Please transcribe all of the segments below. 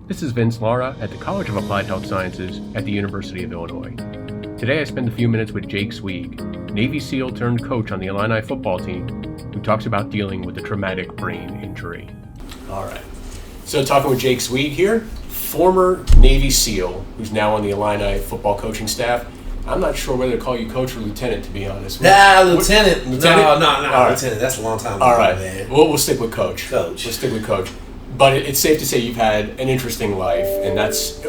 This is Vince Lara at the College of Applied Health Sciences at the University of Illinois. Today I spend a few minutes with Jake Zweig, Navy SEAL turned coach on the Illini football team, who talks about dealing with a traumatic brain injury. All right. So talking with Jake Zweig here, former Navy SEAL, who's now on the Illini football coaching staff. I'm not sure whether to call you coach or lieutenant, to be honest. Lieutenant. Lieutenant? No, Right. lieutenant. That's a long time ago, All right. man. We'll stick with coach. We'll stick with coach. But it's safe to say you've had an interesting life, and let's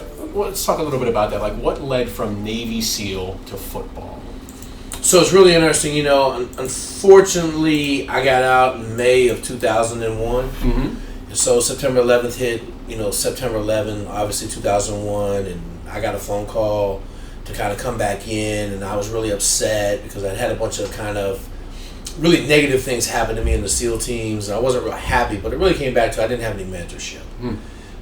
talk a little bit about that. Like, what led from Navy SEAL to football? So it's really interesting. Unfortunately, I got out in May of 2001. Mm-hmm. So September 11th hit, September 11th, obviously 2001, and I got a phone call to kind of come back in, and I was really upset because I'd had a bunch of kind of really negative things happen to me in the SEAL teams, and I wasn't real happy, but it really came back to I didn't have any mentorship.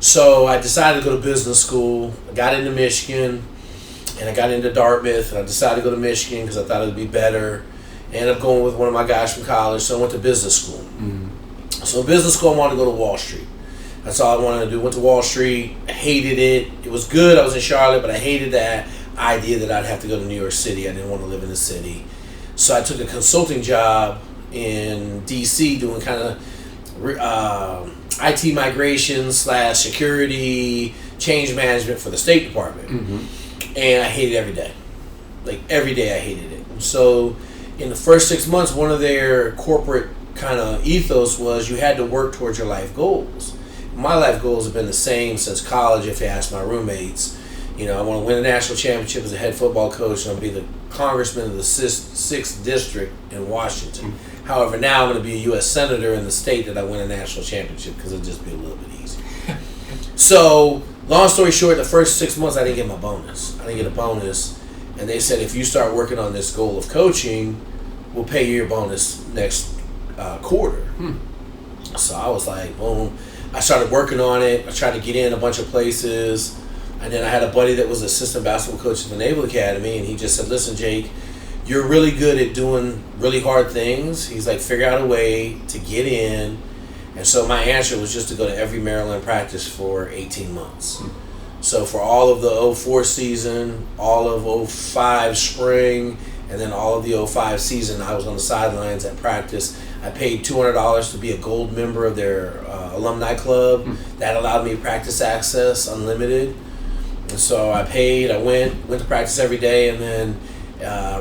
So I decided to go to business school. I got into Michigan, and I got into Dartmouth, and I decided to go to Michigan because I thought it would be better. I ended up going with one of my guys from college, so I went to business school. So in business school, I wanted to go to Wall Street. That's all I wanted to do. Went to Wall Street. I hated it. It was good. I was in Charlotte, but I hated that idea that I'd have to go to New York City. I didn't want to live in the city. So I took a consulting job in D.C. doing kind of IT migration / security, change management for the State Department. And I hated it every day. Like, every day I hated it. So in the first 6 months, one of their corporate kind of ethos was you had to work towards your life goals. My life goals have been the same since college, if you ask my roommates. I want to win a national championship as a head football coach, and I'll be the congressman of the 6th district in Washington. However, now I'm going to be a U.S. senator in the state that I win a national championship because it'll just be a little bit easier. So, long story short, the first 6 months I didn't get my bonus. I didn't get a bonus, and they said if you start working on this goal of coaching, we'll pay you your bonus next quarter. So I was like, boom. I started working on it. I tried to get in a bunch of places. And then I had a buddy that was assistant basketball coach at the Naval Academy, and he just said, listen, Jake, you're really good at doing really hard things. He's like, figure out a way to get in. And so my answer was just to go to every Maryland practice for 18 months. So for all of the 04 season, all of 05 spring, and then all of the 05 season, I was on the sidelines at practice. I paid $200 to be a gold member of their alumni club. That allowed me practice access, unlimited. And so I paid, I went to practice every day, and then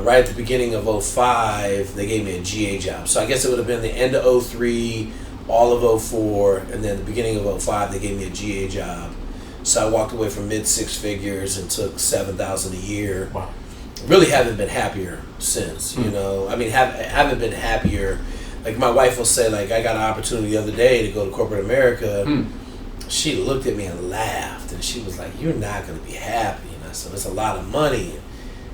right at the beginning of 05, they gave me a GA job. So I guess it would have been the end of 03, all of 04, and then the beginning of 05, they gave me a GA job. So I walked away from mid-six figures and took $7,000 a year. Wow. Really haven't been happier since, haven't been happier. Like, my wife will say, like, I got an opportunity the other day to go to corporate America. She looked at me and laughed, and she was like, you're not going to be happy. And I said, it's a lot of money.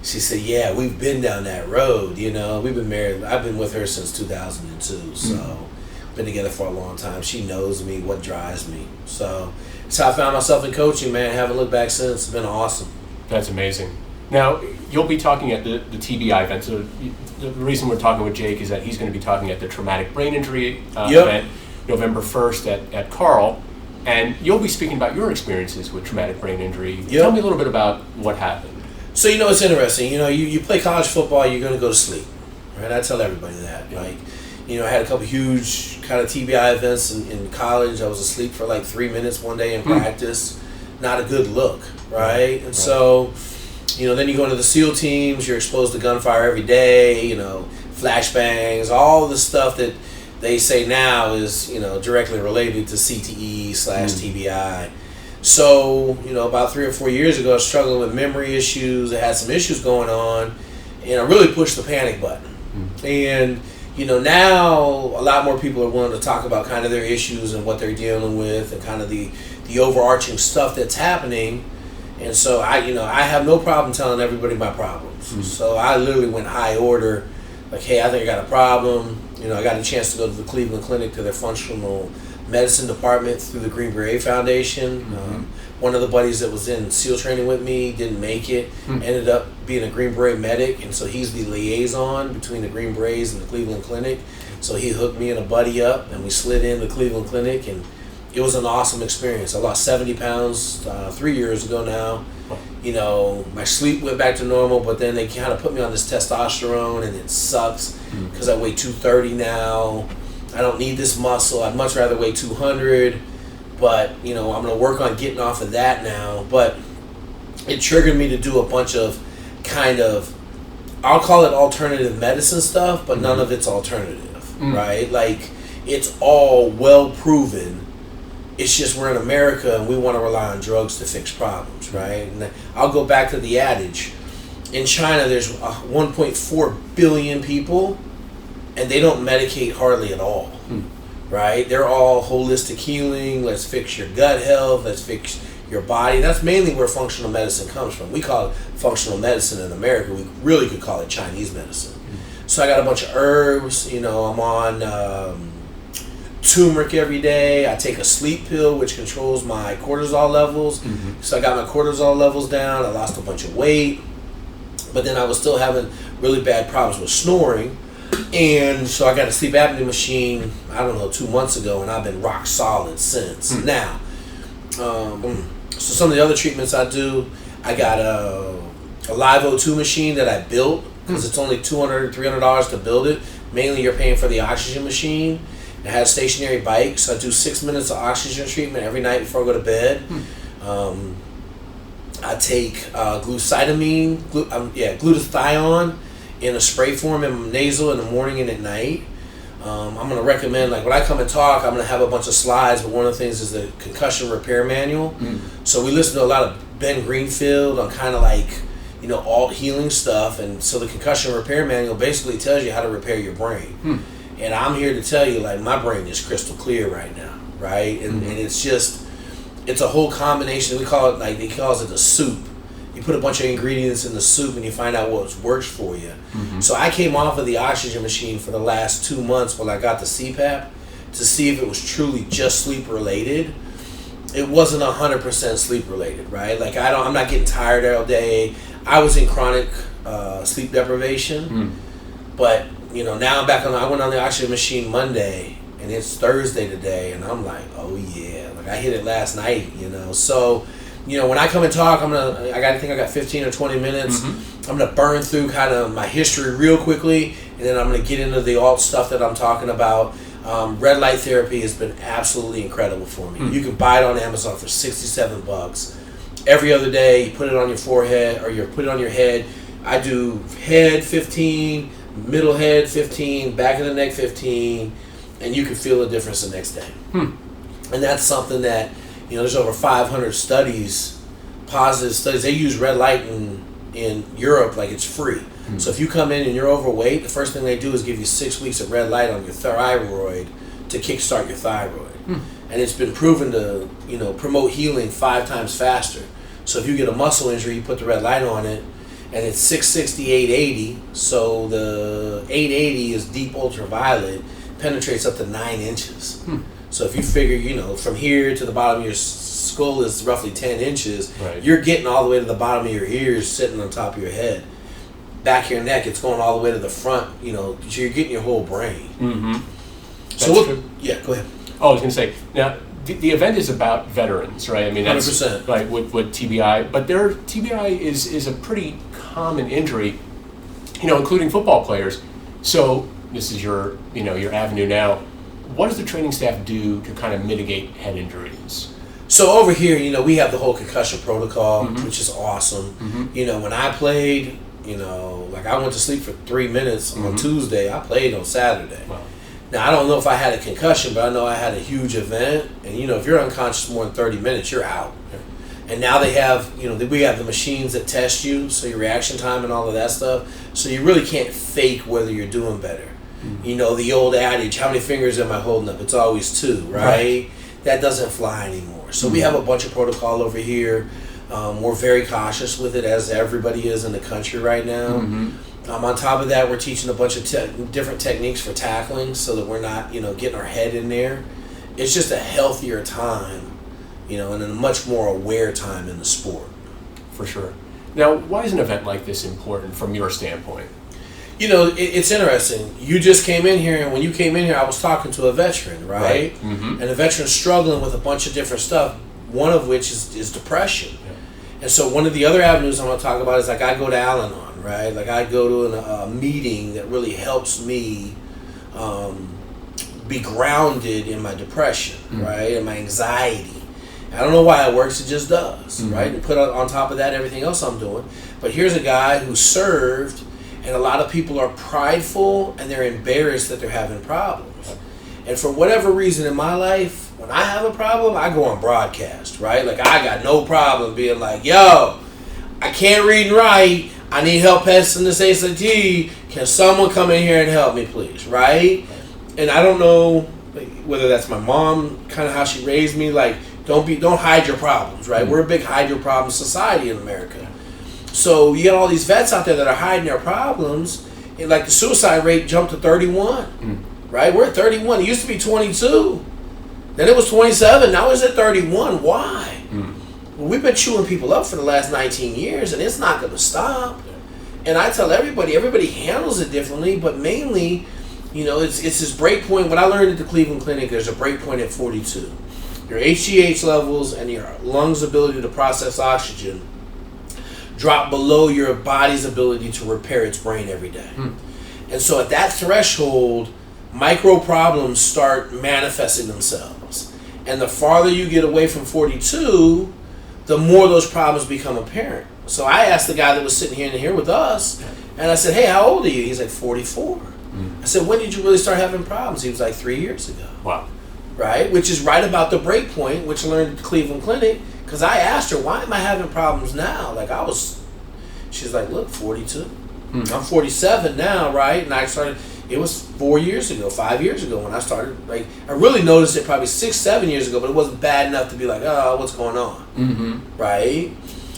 She said, yeah, we've been down that road, we've been married. I've been with her since 2002, so been together for a long time. She knows me, what drives me. So that's how I found myself in coaching, man. Haven't looked back since. It's been awesome. That's amazing. Now, you'll be talking at the TBI event. So the reason we're talking with Jake is that he's going to be talking at the traumatic brain injury event November 1st at Carl. And you'll be speaking about your experiences with traumatic brain injury. Tell me a little bit about what happened. So, it's interesting. You play college football, you're going to go to sleep. Right? I tell everybody that. Like, I had a couple huge kind of TBI events in college. I was asleep for like 3 minutes one day in practice. Not a good look, right? And so, then you go into the SEAL teams, you're exposed to gunfire every day, flashbangs, all the stuff that they say now is, directly related to CTE / TBI. So, about 3 or 4 years ago, I was struggling with memory issues. I had some issues going on, and I really pushed the panic button. And, now a lot more people are willing to talk about kind of their issues and what they're dealing with and kind of the overarching stuff that's happening. And so I have no problem telling everybody my problems. So I literally went high order, like, hey, I think I got a problem. I got a chance to go to the Cleveland Clinic to their functional medicine department through the Green Beret Foundation. One of the buddies that was in SEAL training with me didn't make it, ended up being a Green Beret medic, and so he's the liaison between the Green Berets and the Cleveland Clinic. So he hooked me and a buddy up, and we slid in the Cleveland Clinic, and it was an awesome experience. I lost 70 pounds 3 years ago now. You know, my sleep went back to normal, but then they kind of put me on this testosterone, and it sucks because I weigh 230 now. I don't need this muscle. I'd much rather weigh 200, but, you know, I'm going to work on getting off of that now. But it triggered me to do a bunch of kind of, I'll call it alternative medicine stuff, but none of it's alternative, right? Like, it's all well proven. It's just we're in America and we want to rely on drugs to fix problems, right? And I'll go back to the adage. In China, there's 1.4 billion people, and they don't medicate hardly at all, right? They're all holistic healing. Let's fix your gut health. Let's fix your body. That's mainly where functional medicine comes from. We call it functional medicine in America. We really could call it Chinese medicine. So I got a bunch of herbs. You know, I'm on turmeric every day. I take a sleep pill, which controls my cortisol levels. So I got my cortisol levels down. I lost a bunch of weight. But then I was still having really bad problems with snoring. And so I got a sleep apnea machine, I don't know, 2 months ago, and I've been rock solid since. Now, so some of the other treatments I do, I got a live O2 machine that I built, because it's only $200, $300 to build it. Mainly you're paying for the oxygen machine. It has stationary bikes, so I do 6 minutes of oxygen treatment every night before I go to bed. I take glutathione in a spray form in nasal in the morning and at night. I'm going to recommend, like when I come and talk, I'm going to have a bunch of slides, but one of the things is the concussion repair manual. So we listen to a lot of Ben Greenfield on kind of like, you know, alt healing stuff, and so the concussion repair manual basically tells you how to repair your brain. And I'm here to tell you, like, my brain is crystal clear right now, right? And it's just, it's a whole combination. We call it, like, he calls it a soup. You put a bunch of ingredients in the soup and you find out what works for you. So I came off of the oxygen machine for the last 2 months when I got the CPAP to see if it was truly just sleep related. It wasn't 100% sleep related, right? Like, I'm not getting tired all day. I was in chronic sleep deprivation, but you know, now I'm back on. I went on the oxygen machine Monday, and it's Thursday today, and I'm like, oh yeah, like I hit it last night, you know. So, you know, when I come and talk, I think I got 15 or 20 minutes. I'm gonna burn through kind of my history real quickly, and then I'm gonna get into the alt stuff that I'm talking about. Red light therapy has been absolutely incredible for me. You can buy it on Amazon for $67. Every other day, you put it on your forehead or you put it on your head. I do head 15, middle head 15, back of the neck 15, and you can feel the difference the next day. And that's something that, you know, there's over 500 studies, positive studies. They use red light in Europe like it's free. So if you come in and you're overweight, the first thing they do is give you 6 weeks of red light on your thyroid to kickstart your thyroid. And it's been proven to, you know, promote healing 5 times faster. So if you get a muscle injury, you put the red light on it, and it's 660, 880. So the 880 is deep ultraviolet, penetrates up to 9 inches. So if you figure, you know, from here to the bottom of your skull is roughly 10 inches, you're getting all the way to the bottom of your ears, sitting on top of your head. Back of your neck, it's going all the way to the front, you know, so you're getting your whole brain. So true. Yeah, go ahead. Oh, I was going to say, now, the event is about veterans, right? I mean, that's 100%. Right, with TBI, but TBI is a pretty common injury, you know, including football players. So this is your avenue now. What does the training staff do to kind of mitigate head injuries? So over here, you know, we have the whole Concussion Protocol, which is awesome. You know, when I played, you know, like I went to sleep for 3 minutes on Tuesday. I played on Saturday. Wow. Now, I don't know if I had a concussion, but I know I had a huge event. And, you know, if you're unconscious more than 30 minutes, you're out. And now they have, you know, we have the machines that test you, so your reaction time and all of that stuff. So you really can't fake whether you're doing better. You know, the old adage, how many fingers am I holding up? It's always 2, right? That doesn't fly anymore. So we have a bunch of protocol over here. We're very cautious with it, as everybody is in the country right now. On top of that, we're teaching a bunch of different techniques for tackling so that we're not, you know, getting our head in there. It's just a healthier time, you know, and a much more aware time in the sport. For sure. Now, why is an event like this important from your standpoint? It's interesting. You just came in here, and when you came in here, I was talking to a veteran, right? Mm-hmm. And the veteran's struggling with a bunch of different stuff, one of which is depression. Yeah. And so one of the other avenues I'm going to talk about is, like, I go to Al-Anon, right? Like, I go to a meeting that really helps me be grounded in my depression, mm-hmm. right? And my anxiety. I don't know why it works, it just does, mm-hmm. right? And put on top of that everything else I'm doing. But here's a guy who served, and a lot of people are prideful and they're embarrassed that they're having problems. And for whatever reason in my life, when I have a problem, I go on broadcast, right? Like, I got no problem being like, yo, I can't read and write. I need help passing this SAT. Can someone come in here and help me, please, right? And I don't know whether that's my mom, kind of how she raised me, like, don't hide your problems, right? Mm-hmm. We're a big hide your problems society in America. So you got all these vets out there that are hiding their problems, and like the suicide rate jumped to 31, right? We're at 31. It used to be 22. Then it was 27. Now it's at 31. Why? Well, we've been chewing people up for the last 19 years, and it's not going to stop. And I tell everybody handles it differently, but mainly, it's this break point. What I learned at the Cleveland Clinic, there's a break point at 42. Your HGH levels and your lungs' ability to process oxygen drop below your body's ability to repair its brain every day. And so at that threshold, micro problems start manifesting themselves. And the farther you get away from 42, the more those problems become apparent. So I asked the guy that was sitting here with us, and I said, hey, how old are you? He's like, 44. I said, when did you really start having problems? He was like, 3 years ago. Wow. Right? Which is right about the break point, which I learned at the Cleveland Clinic. Because I asked her, why am I having problems now? She's like, look, 42. I'm 47 now, right? And it was 4 years ago, 5 years ago when I started. Like, I really noticed it probably 6, 7 years ago, but it wasn't bad enough to be like, oh, what's going on? Mm-hmm. Right?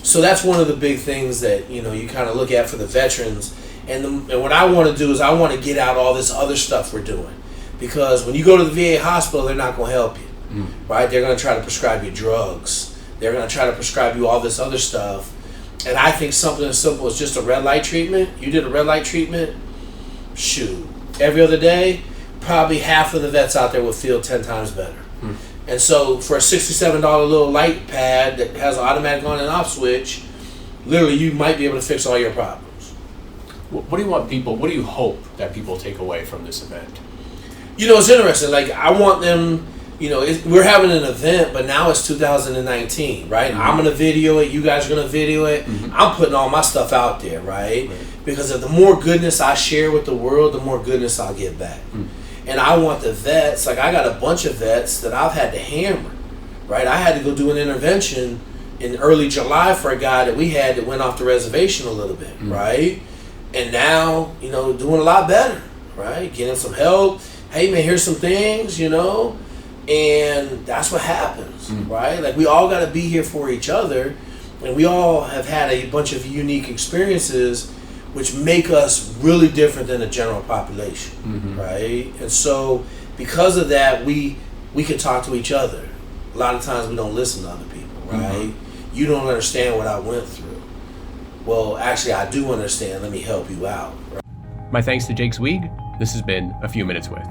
So that's one of the big things that, you kind of look at for the veterans. And what I want to do is I want to get out all this other stuff we're doing. Because when you go to the VA hospital, they're not going to help you, right? They're going to try to prescribe you drugs. They're going to try to prescribe you all this other stuff. And I think something as simple as just a red light treatment. You did a red light treatment, shoot, every other day, probably half of the vets out there will feel 10 times better. And so for a $67 little light pad that has an automatic on and off switch, literally you might be able to fix all your problems. What do you hope that people take away from this event? It's interesting. Like, I want them, we're having an event, but now it's 2019, right? Mm-hmm. I'm going to video it. You guys are going to video it. Mm-hmm. I'm putting all my stuff out there, right? Because the more goodness I share with the world, the more goodness I'll get back. And I want the vets, like, I got a bunch of vets that I've had to hammer, right? I had to go do an intervention in early July for a guy that we had that went off the reservation a little bit, right? And now, doing a lot better, right? Getting some help. Hey, man, here's some things, and that's what happens, right? Like, we all got to be here for each other, and we all have had a bunch of unique experiences which make us really different than the general population, right? And so because of that, we can talk to each other. A lot of times we don't listen to other people, right? You don't understand what I went through. Well, actually, I do understand. Let me help you out. Right? My thanks to Jake Zweig. This has been A Few Minutes With.